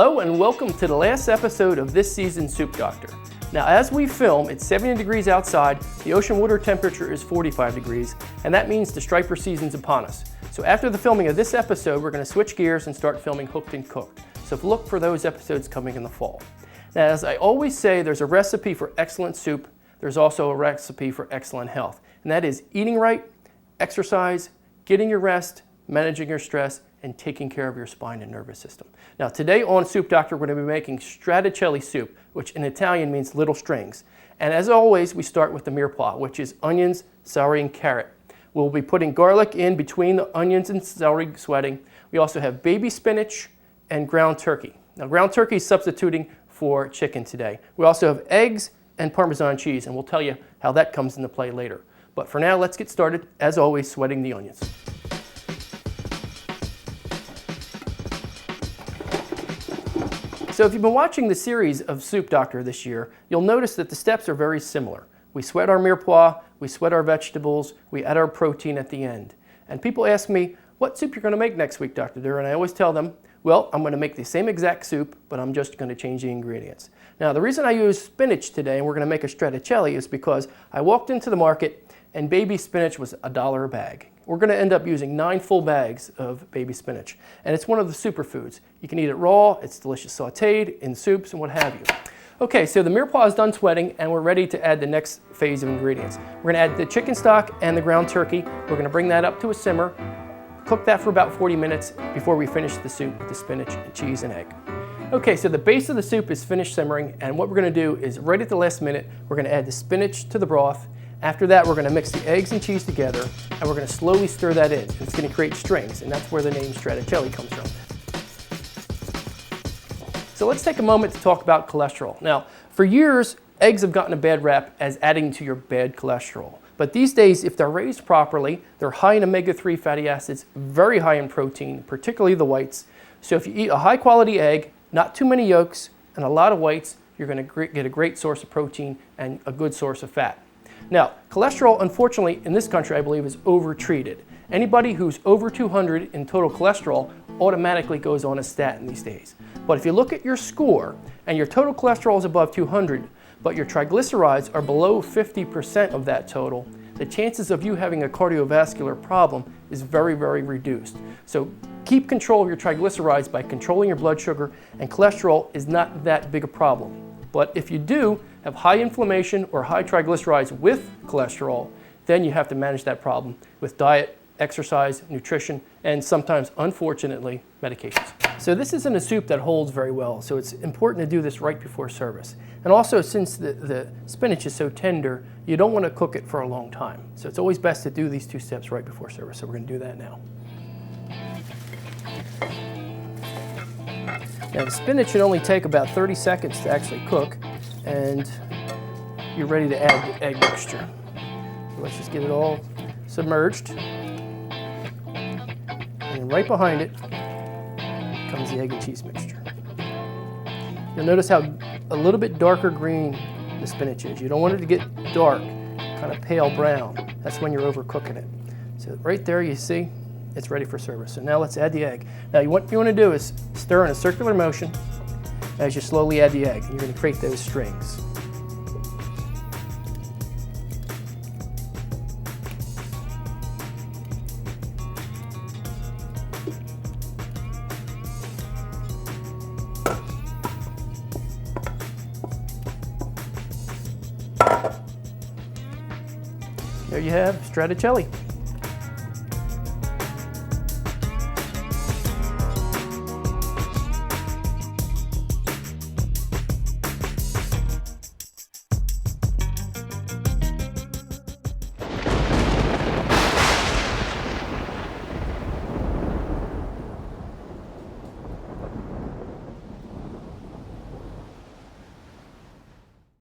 Hello and welcome to the last episode of this season's Soup Doctor. Now as we film, it's 70 degrees outside, the ocean water temperature is 45 degrees, and that means the striper season's upon us. So after the filming of this episode, we're going to switch gears and start filming Hooked and Cooked. So look for those episodes coming in the fall. Now as I always say, there's a recipe for excellent soup, there's also a recipe for excellent health. And that is eating right, exercise, getting your rest, managing your stress, and taking care of your spine and nervous system. Now today on Soup Doctor, we're going to be making Stracciatella soup, which in Italian means little strings. And as always, we start with the mirepoix, which is onions, celery, and carrot. We'll be putting garlic in between the onions and celery sweating. We also have baby spinach and ground turkey. Now ground turkey is substituting for chicken today. We also have eggs and Parmesan cheese, and we'll tell you how that comes into play later. But for now, let's get started, as always, sweating the onions. So if you've been watching the series of Soup Doctor this year, you'll notice that the steps are very similar. We sweat our mirepoix, we sweat our vegetables, we add our protein at the end. And people ask me, what soup you're going to make next week, Dr. Durr? And I always tell them, well, I'm going to make the same exact soup, but I'm just going to change the ingredients. Now, the reason I use spinach today, and we're going to make a stracciatella, is because I walked into the market and baby spinach was $1 a bag. We're going to end up using 9 full bags of baby spinach. And it's one of the superfoods. You can eat it raw, it's delicious sauteed, in soups, and what have you. Okay, so the mirepoix is done sweating, and we're ready to add the next phase of ingredients. We're going to add the chicken stock and the ground turkey. We're going to bring that up to a simmer, cook that for about 40 minutes before we finish the soup with the spinach and cheese and egg. Okay, so the base of the soup is finished simmering, and what we're going to do is right at the last minute, we're going to add the spinach to the broth. After that, we're going to mix the eggs and cheese together, and we're going to slowly stir that in. And it's going to create strings, and that's where the name Stracciatella comes from. So let's take a moment to talk about cholesterol. Now, for years, eggs have gotten a bad rap as adding to your bad cholesterol. But these days, if they're raised properly, they're high in omega-3 fatty acids, very high in protein, particularly the whites. So if you eat a high-quality egg, not too many yolks, and a lot of whites, you're going to get a great source of protein and a good source of fat. Now, cholesterol, unfortunately, in this country, I believe, is over-treated. Anybody who's over 200 in total cholesterol automatically goes on a statin these days. But if you look at your score and your total cholesterol is above 200, but your triglycerides are below 50% of that total, the chances of you having a cardiovascular problem is very, very reduced. So keep control of your triglycerides by controlling your blood sugar, and cholesterol is not that big a problem. But if you do have high inflammation or high triglycerides with cholesterol, then you have to manage that problem with diet, exercise, nutrition, and sometimes, unfortunately, medications. So this isn't a soup that holds very well, so it's important to do this right before service. And also, since the spinach is so tender, you don't want to cook it for a long time. So it's always best to do these 2 steps right before service, so we're going to do that now. Now the spinach should only take about 30 seconds to actually cook, and you're ready to add the egg mixture. So let's just get it all submerged. And right behind it comes the egg and cheese mixture. You'll notice how a little bit darker green the spinach is. You don't want it to get dark, kind of pale brown. That's when you're overcooking it. So right there you see, it's ready for service. So now let's add the egg. Now what you want to do is stir in a circular motion as you slowly add the egg. And you're going to create those strings. There you have Stracciatella.